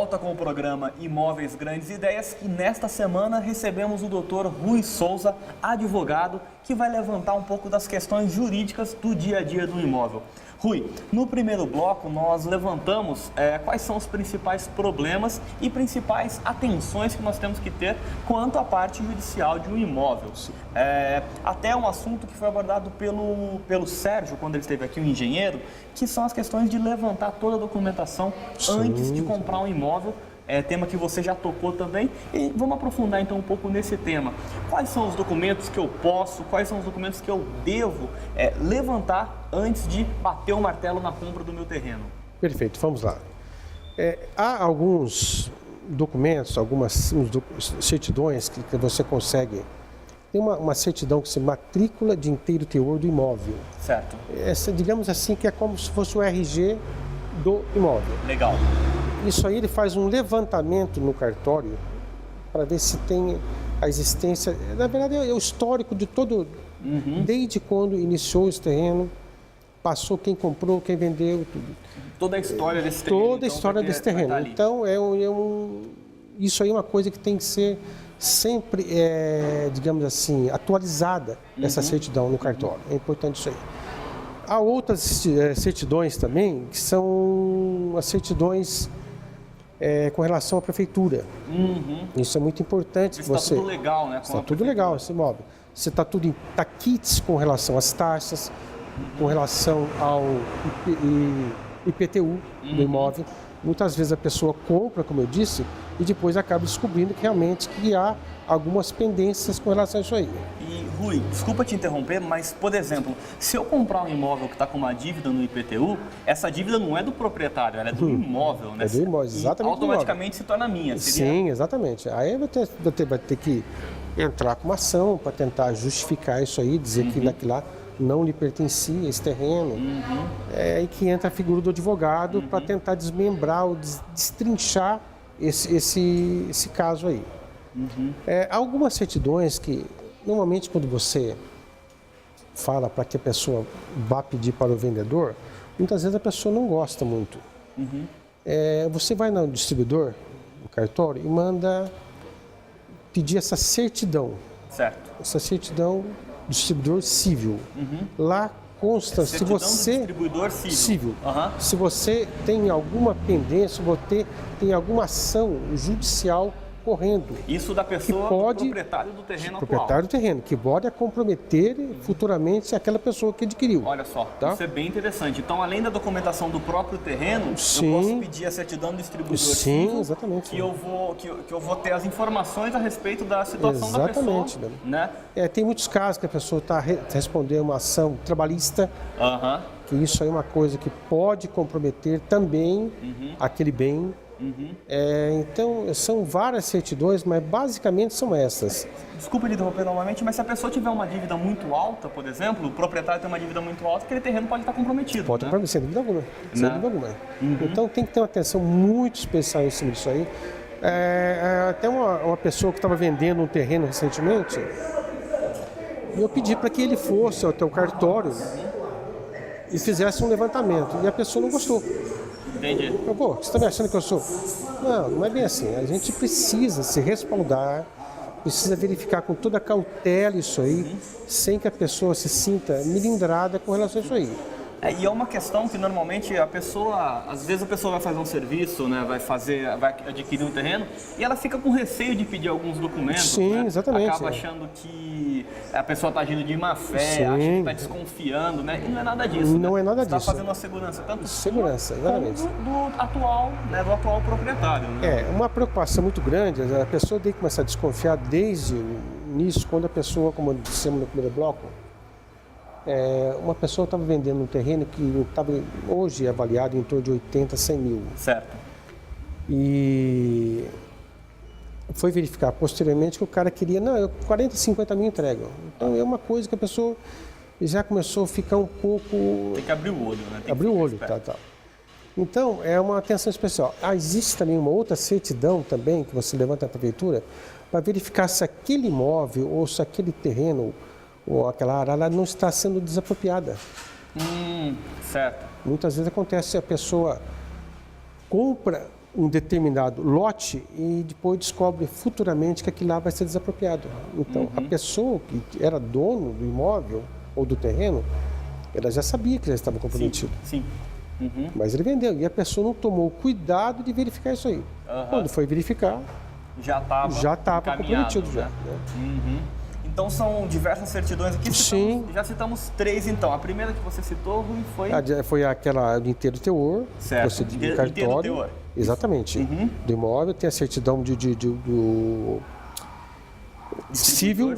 volta com o programa Imóveis Grandes Ideias e nesta semana recebemos o Dr. Rui Souza, advogado, que vai levantar um pouco das questões jurídicas do dia a dia do imóvel. Rui, no primeiro bloco nós levantamos quais são os principais problemas e principais atenções que nós temos que ter quanto à parte judicial de um imóvel. Até um assunto que foi abordado pelo Sérgio, quando ele esteve aqui, o engenheiro, que são as questões de levantar toda a documentação antes de comprar um imóvel. Tema que você já tocou também, e vamos aprofundar então um pouco nesse tema. Quais são os documentos que eu posso, quais são os documentos que eu devo levantar antes de bater o martelo na compra do meu terreno? Perfeito, vamos lá. Há alguns documentos, algumas certidões que você consegue. Tem uma certidão que se matrícula de inteiro teor do imóvel. Certo. Essa, digamos assim, que é como se fosse o RG do imóvel. Legal. Isso aí ele faz um levantamento no cartório para ver se tem a existência, na verdade é o histórico de todo, desde quando iniciou esse terreno, passou quem comprou, quem vendeu, tudo. Toda a história desse terreno. Toda a história desse terreno. Então isso aí é uma coisa que tem que ser sempre, digamos assim, atualizada, essa certidão no cartório. É importante isso aí. Há outras certidões também, que são as certidões com relação à prefeitura. Isso é muito importante. Está tudo legal, né? Está tudo legal esse imóvel. Você está tudo em taquites com relação às taxas, com relação ao IPTU do imóvel. Muitas vezes a pessoa compra, como eu disse, e depois acaba descobrindo que realmente há algumas pendências com relação a isso aí. E, Rui, desculpa te interromper, mas, por exemplo, se eu comprar um imóvel que está com uma dívida no IPTU, essa dívida não é do proprietário, ela é do imóvel, né? É do imóvel, exatamente. E automaticamente se torna minha. Seria... Sim, exatamente. Aí vai ter que entrar com uma ação para tentar justificar isso aí, dizer que daquilo lá não lhe pertencia esse terreno. E que entra a figura do advogado para tentar desmembrar ou destrinchar esse caso aí. Algumas certidões que, normalmente, quando você fala para que a pessoa vá pedir para o vendedor, muitas vezes a pessoa não gosta muito. Você vai no distribuidor, no cartório, e manda pedir essa certidão. Certo. Essa certidão do distribuidor civil. Lá consta se você... distribuidor civil. Se você tem alguma pendência, você tem alguma ação judicial correndo. Isso da pessoa, do proprietário do terreno atual. Proprietário do terreno, que pode comprometer futuramente aquela pessoa que adquiriu. Olha só, tá? Isso é bem interessante. Então, além da documentação do próprio terreno, Sim. eu posso pedir a certidão do distribuidor Sim, exatamente. Que eu vou ter as informações a respeito da situação da pessoa. Né? Tem muitos casos que a pessoa está respondendo uma ação trabalhista, que isso aí é uma coisa que pode comprometer também aquele bem. Então, são várias certidões, mas basicamente são essas. Desculpa lhe interromper novamente, mas se a pessoa tiver uma dívida muito alta, por exemplo, o proprietário tem uma dívida muito alta, aquele terreno pode estar comprometido. Pode estar comprometido, sem dúvida alguma. Sem dúvida alguma. Então, tem que ter uma atenção muito especial em cima disso aí. Até uma pessoa que estava vendendo um terreno recentemente, eu pedi para que ele fosse até o cartório e fizesse um levantamento, e a pessoa não gostou. Entendi. Você está me achando que eu sou? Não é bem assim. A gente precisa se respaldar, precisa verificar com toda a cautela isso aí, sem que a pessoa se sinta melindrada com relação a isso aí. E é uma questão que normalmente a pessoa, às vezes a pessoa vai fazer um serviço, né, vai adquirir um terreno e ela fica com receio de pedir alguns documentos. Sim, né? Exatamente. Acaba achando que a pessoa está agindo de má fé, acha que está desconfiando, né? E não é nada disso. Não é nada disso. Está fazendo uma segurança tanto exatamente. do atual proprietário. Né? Uma preocupação muito grande. A pessoa tem que começar a desconfiar desde o início, quando a pessoa, como dissemos no primeiro bloco, uma pessoa estava vendendo um terreno que estava hoje avaliado em torno de 80, 100 mil. Certo. E foi verificar posteriormente que o cara queria, 40, 50 mil entrega. Então é uma coisa que a pessoa já começou a ficar um pouco... Tem que abrir o olho, né? Abrir o olho, tá. Então, é uma atenção especial. Existe também uma outra certidão também que você levanta na prefeitura para verificar se aquele imóvel ou se aquele terreno ou aquela área ela não está sendo desapropriada. Certo. Muitas vezes acontece a pessoa compra um determinado lote e depois descobre futuramente que aquilo lá vai ser desapropriado. Então, a pessoa que era dono do imóvel ou do terreno, ela já sabia que já estava comprometido. Sim. Uhum. Mas ele vendeu e a pessoa não tomou o cuidado de verificar isso aí. Quando foi verificar, já estava comprometido. Né? Uhum. Então são diversas certidões aqui. Sim. Já citamos 3 então. A primeira que você citou, Rui, foi... Foi aquela de inteiro teor. Certo, Você inteiro cartório. teor. Exatamente. Do imóvel, tem a certidão do civil,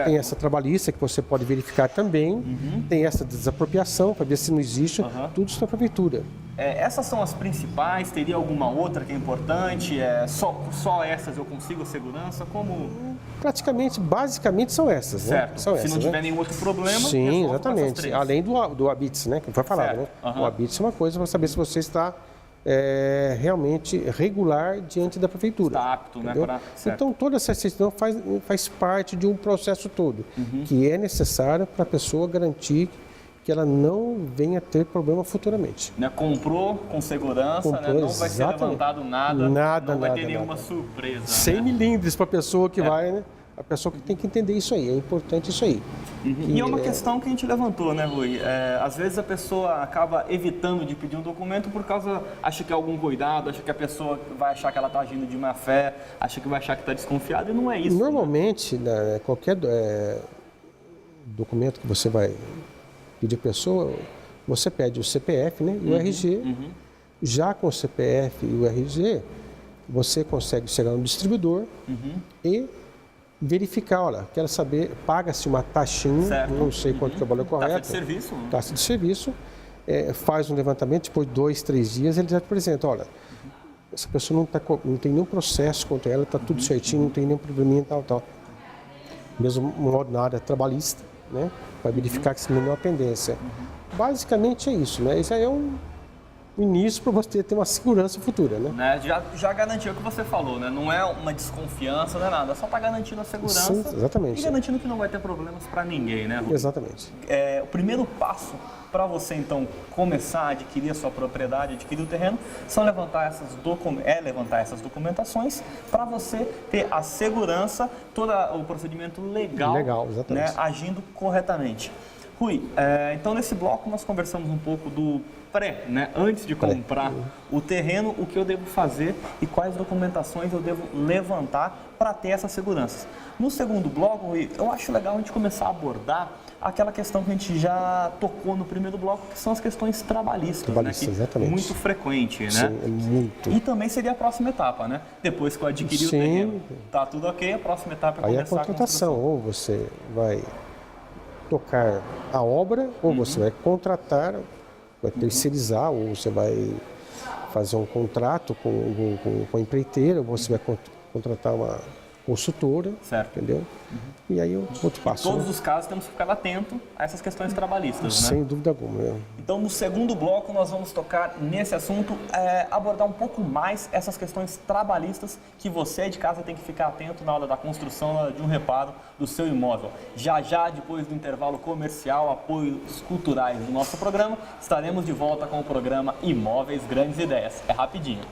tem essa trabalhista que você pode verificar também, tem essa desapropriação para ver se não existe, tudo isso na prefeitura. Essas são as principais, teria alguma outra que é importante? Só essas eu consigo a segurança? Como? Praticamente, basicamente são essas, certo. Né? São se não tiver nenhum outro problema, sim, exatamente. Além do habite, né? Que foi falado, né? O habite é uma coisa para saber se você está realmente regular diante da prefeitura. Está apto, entendeu? Né? Então, toda essa certidão faz parte de um processo todo, que é necessário para a pessoa garantir que ela não venha ter problema futuramente. Né? Comprou com segurança, né? Não vai ser levantado nada, não vai ter nenhuma surpresa. 100 milímetros para a pessoa que vai, né? A pessoa que tem que entender isso aí, é importante isso aí. E é uma questão que a gente levantou, né, Rui? Às vezes a pessoa acaba evitando de pedir um documento por causa, acha que é algum cuidado, acha que a pessoa vai achar que ela está agindo de má fé, acha que vai achar que está desconfiada e não é isso. Normalmente, né, qualquer documento que você vai pedir a pessoa, você pede o CPF, né, e o RG. Já com o CPF e o RG, você consegue chegar no distribuidor e verificar, olha, quero saber, paga-se uma taxinha, certo. Não sei quanto que é o valor correto. Taxa de serviço. Taxa de serviço, faz um levantamento, depois de 2, 3 dias ele já te apresenta, olha, essa pessoa não tem nenhum processo contra ela, está tudo certinho, não tem nenhum probleminha, tal. Mesmo modo na área trabalhista, né, para verificar que se não é uma pendência. Basicamente é isso, né, isso aí é um início para você ter uma segurança futura, né? Já garantiu o que você falou, né? Não é uma desconfiança, não é nada. Só está garantindo a segurança. Sim, exatamente. E garantindo que não vai ter problemas para ninguém, né, Rui? Exatamente. O primeiro passo para você, então, começar a adquirir a sua propriedade, adquirir o terreno, são levantar essas documentações para você ter a segurança, todo o procedimento legal, exatamente. Né, agindo corretamente. Rui, então nesse bloco nós conversamos um pouco do né? Antes de comprar o terreno, o que eu devo fazer e quais documentações eu devo levantar para ter essa segurança. No segundo bloco, Rui, eu acho legal a gente começar a abordar aquela questão que a gente já tocou no primeiro bloco, que são as questões trabalhistas, né? Que exatamente. Muito frequente, né? Sim, é muito. E também seria a próxima etapa, né? Depois que eu adquirir o terreno, tá tudo ok, a próxima etapa é aí começar a contratação, ou você vai tocar a obra, ou você vai contratar, vai terceirizar, ou você vai fazer um contrato com a empreiteira, ou você vai contratar uma consultora, certo. Entendeu? E aí eu te passo. Em todos os casos temos que ficar atento a essas questões trabalhistas, Sem né? dúvida alguma. Então, no segundo bloco, nós vamos tocar nesse assunto, abordar um pouco mais essas questões trabalhistas que você de casa tem que ficar atento na hora da construção, na hora de um reparo do seu imóvel. Já, depois do intervalo comercial, apoios culturais do nosso programa, estaremos de volta com o programa Imóveis Grandes Ideias. É rapidinho.